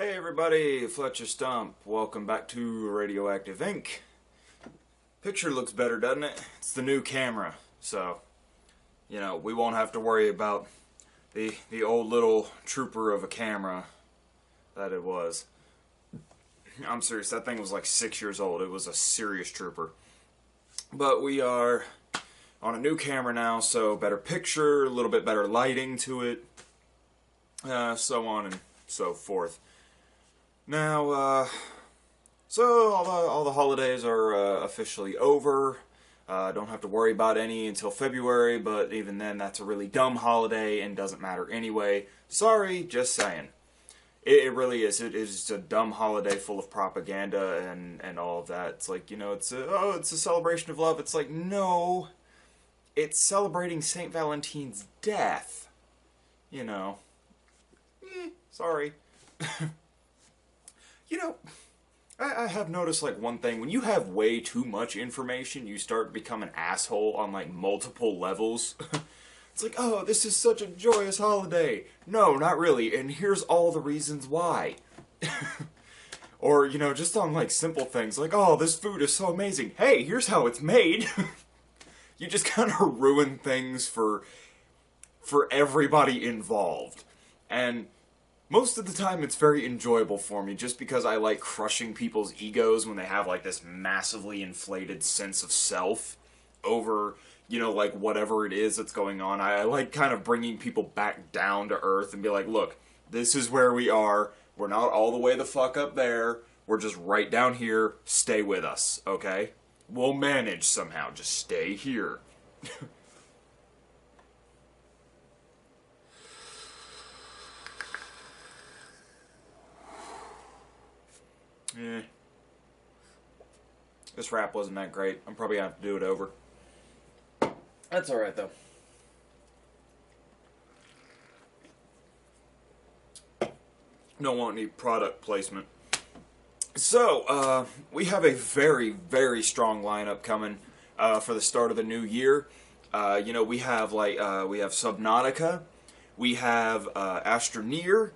Hey everybody, Fletcher Stump. Welcome back to Radioactive Inc. Picture looks better, doesn't it? It's the new camera, so, we won't have to worry about the old little trooper of a camera that it was. I'm serious, that thing was like 6 years old. It was a serious trooper. But we are on a new camera now, so better picture, a little bit better lighting to it, so on and so forth. Now, so all the holidays are officially over. Don't have to worry about any until February, but even then, that's a really dumb holiday and doesn't matter anyway. Sorry, just saying. It really is. It is just a dumb holiday full of propaganda and all of that. It's like, it's a celebration of love. It's like, no, it's celebrating St. Valentine's death. Sorry. I have noticed, one thing. When you have way too much information, you start to become an asshole on, multiple levels. It's like, oh, this is such a joyous holiday. No, not really, and here's all the reasons why. Or, just on, simple things, like, oh, this food is so amazing. Hey, here's how it's made. You just kind of ruin things for everybody involved. And most of the time, it's very enjoyable for me, just because I like crushing people's egos when they have, this massively inflated sense of self over, whatever it is that's going on. I like kind of bringing people back down to earth and be like, look, this is where we are. We're not all the way the fuck up there. We're just right down here. Stay with us, okay? We'll manage somehow. Just stay here. This rap wasn't that great. I'm probably gonna have to do it over. That's alright, though. Don't want any product placement. So, we have a very, very strong lineup coming for the start of the new year. We have, we have Subnautica. We have Astroneer,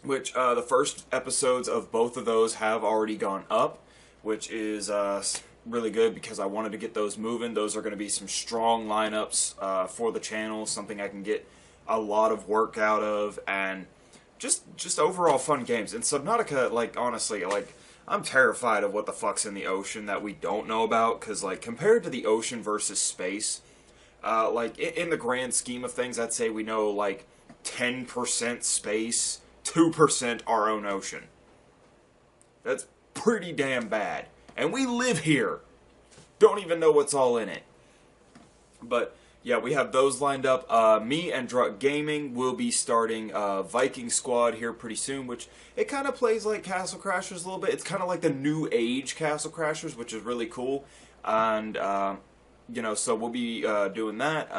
which the first episodes of both of those have already gone up, which is really good because I wanted to get those moving. Those are going to be some strong lineups for the channel, something I can get a lot of work out of, and just overall fun games. And Subnautica, honestly, I'm terrified of what the fuck's in the ocean that we don't know about, because, compared to the ocean versus space, in the grand scheme of things, I'd say we know, 10% space, 2% our own ocean. That's pretty damn bad. And we live here. Don't even know what's all in it. But, yeah, we have those lined up. Me and Druck Gaming will be starting Viking Squad here pretty soon, which it kind of plays like Castle Crashers a little bit. It's kind of like the new age Castle Crashers, which is really cool. And, so we'll be doing that.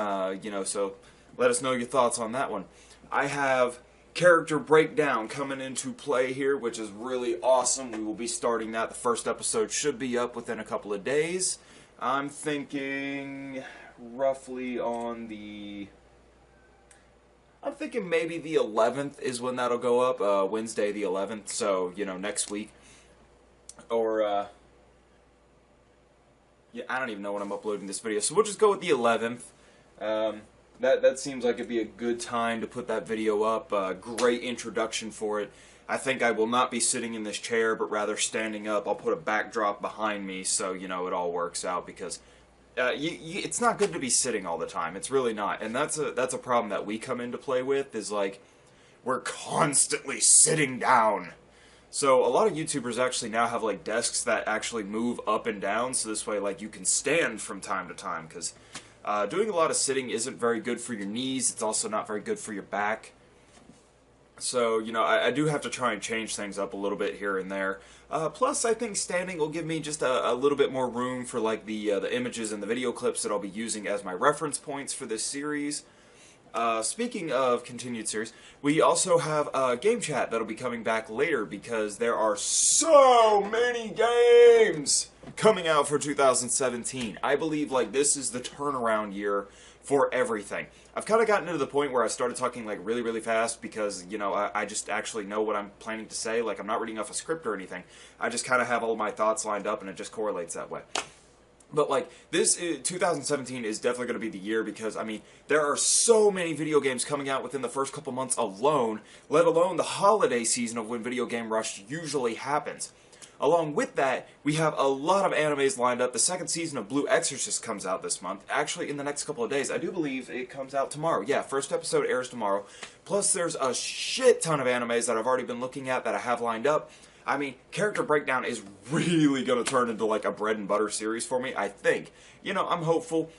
So let us know your thoughts on that one. I have Character Breakdown coming into play here, which is really awesome. We will be starting that. The first episode should be up within a couple of days. I'm thinking roughly on the... I'm thinking maybe the 11th is when that'll go up. Wednesday the 11th, so, next week. Or, yeah, I don't even know when I'm uploading this video, so we'll just go with the 11th. That seems like it'd be a good time to put that video up. Great introduction for it. I think I will not be sitting in this chair, but rather standing up. I'll put a backdrop behind me so, it all works out, because it's not good to be sitting all the time. It's really not. And that's a problem that we come into play with, is, we're constantly sitting down. So a lot of YouTubers actually now have, desks that actually move up and down, so this way, you can stand from time to time, because doing a lot of sitting isn't very good for your knees. It's also not very good for your back. So, I do have to try and change things up a little bit here and there. Plus, I think standing will give me just a little bit more room for, the images and the video clips that I'll be using as my reference points for this series. Speaking of continued series, we also have Game Chat that'll be coming back later, because there are so many games coming out for 2017. I believe, this is the turnaround year for everything. I've kind of gotten to the point where I started talking like really, really fast because, you know, I just actually know what I'm planning to say. Like, I'm not reading off a script or anything. I just kind of have all my thoughts lined up and it just correlates that way. But, like, this 2017 is definitely going to be the year because, I mean, there are so many video games coming out within the first couple months alone, let alone the holiday season of when Video Game Rush usually happens. Along with that, we have a lot of animes lined up. The second season of Blue Exorcist comes out this month, actually in the next couple of days. I do believe it comes out tomorrow. Yeah, first episode airs tomorrow. Plus, there's a shit ton of animes that I've already been looking at that I have lined up. I mean, Character Breakdown is really going to turn into like a bread and butter series for me, I think. You know, I'm hopeful.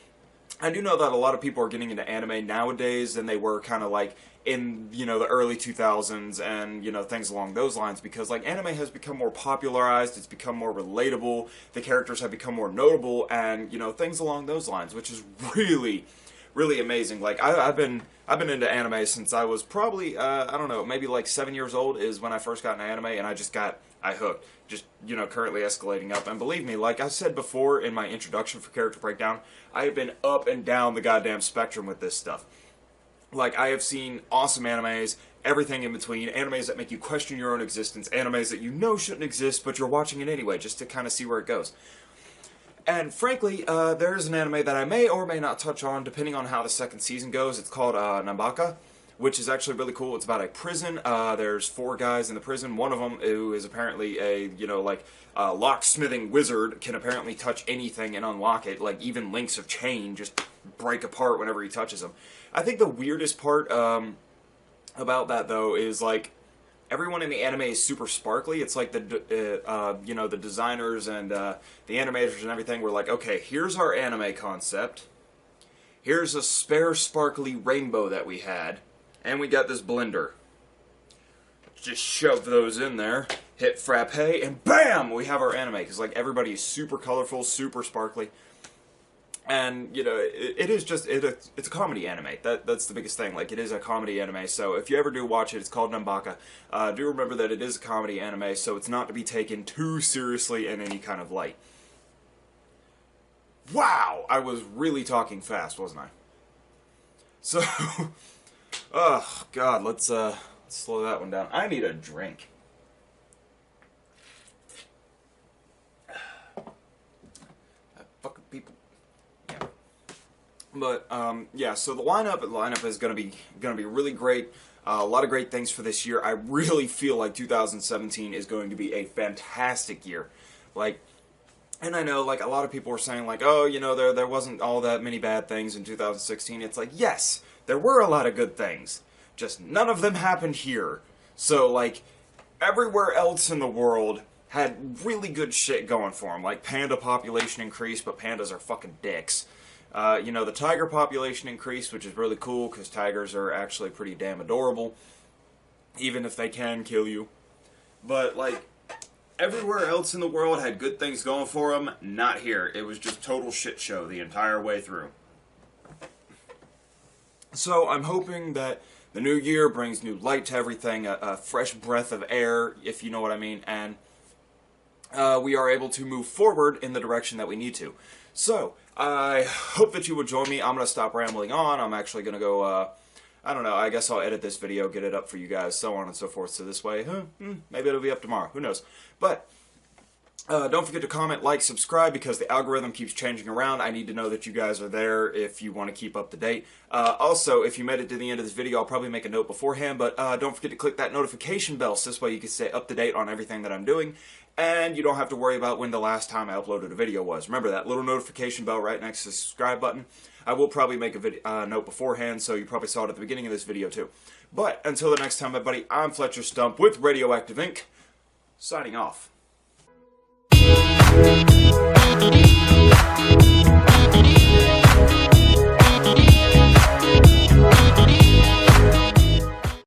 I do know that a lot of people are getting into anime nowadays than they were kind of like in, you know, the early 2000s and, you know, things along those lines because, like, anime has become more popularized, it's become more relatable, the characters have become more notable, and, you know, things along those lines, which is really, really amazing. Like, I've been into anime since I was probably, I don't know, maybe like 7 years old is when I first got into anime, and I hooked. Just, you know, currently escalating up. And believe me, like I said before in my introduction for Character Breakdown, I have been up and down the goddamn spectrum with this stuff. Like, I have seen awesome animes, everything in between, animes that make you question your own existence, animes that you know shouldn't exist, but you're watching it anyway, just to kind of see where it goes. And frankly, there is an anime that I may or may not touch on, depending on how the second season goes. It's called Nambaka, which is actually really cool. It's about a prison. There's 4 guys in the prison. One of them, who is apparently a, you know, like, locksmithing wizard, can apparently touch anything and unlock it. Like, even links of chain just break apart whenever he touches them. I think the weirdest part about that, though, is, like, everyone in the anime is super sparkly. It's like the, you know, the designers and the animators and everything were like, okay, here's our anime concept. Here's a spare sparkly rainbow that we had. And we got this blender. Just shove those in there, hit frappe, and BAM! We have our anime. Because, like, everybody is super colorful, super sparkly. And, you know, it is just, it's a comedy anime. That's the biggest thing. Like, it is a comedy anime. So if you ever do watch it, it's called Nambaka. Do remember that it is a comedy anime, so it's not to be taken too seriously in any kind of light. Wow! I was really talking fast, wasn't I? So... Oh, God, let's slow that one down. I need a drink. Fucking people. Yeah. But, yeah, so the lineup is gonna be really great. A lot of great things for this year. I really feel like 2017 is going to be a fantastic year. Like, and I know, like, a lot of people were saying, like, oh, you know, there wasn't all that many bad things in 2016. It's like, yes, there were a lot of good things. Just none of them happened here. So, like, everywhere else in the world had really good shit going for them. Like, panda population increased, but pandas are fucking dicks. You know, the tiger population increased, which is really cool, because tigers are actually pretty damn adorable. Even if they can kill you. But, like, everywhere else in the world had good things going for them. Not here. It was just total shit show the entire way through. So I'm hoping that the new year brings new light to everything, a fresh breath of air, if you know what I mean, and we are able to move forward in the direction that we need to. So, I hope that you will join me. I'm going to stop rambling on. I'm actually going to go, I don't know, I guess I'll edit this video, get it up for you guys, so on and so forth. So this way, maybe it'll be up tomorrow. Who knows? But... don't forget to comment, like, subscribe, because the algorithm keeps changing around. I need to know that you guys are there if you want to keep up to date. Also, if you made it to the end of this video, I'll probably make a note beforehand, but don't forget to click that notification bell, so this way you can stay up to date on everything that I'm doing, and you don't have to worry about when the last time I uploaded a video was. Remember that little notification bell right next to the subscribe button? I will probably make a note beforehand, so you probably saw it at the beginning of this video too. But until the next time, everybody, I'm Fletcher Stump with Radioactive Inc., signing off. Thank you.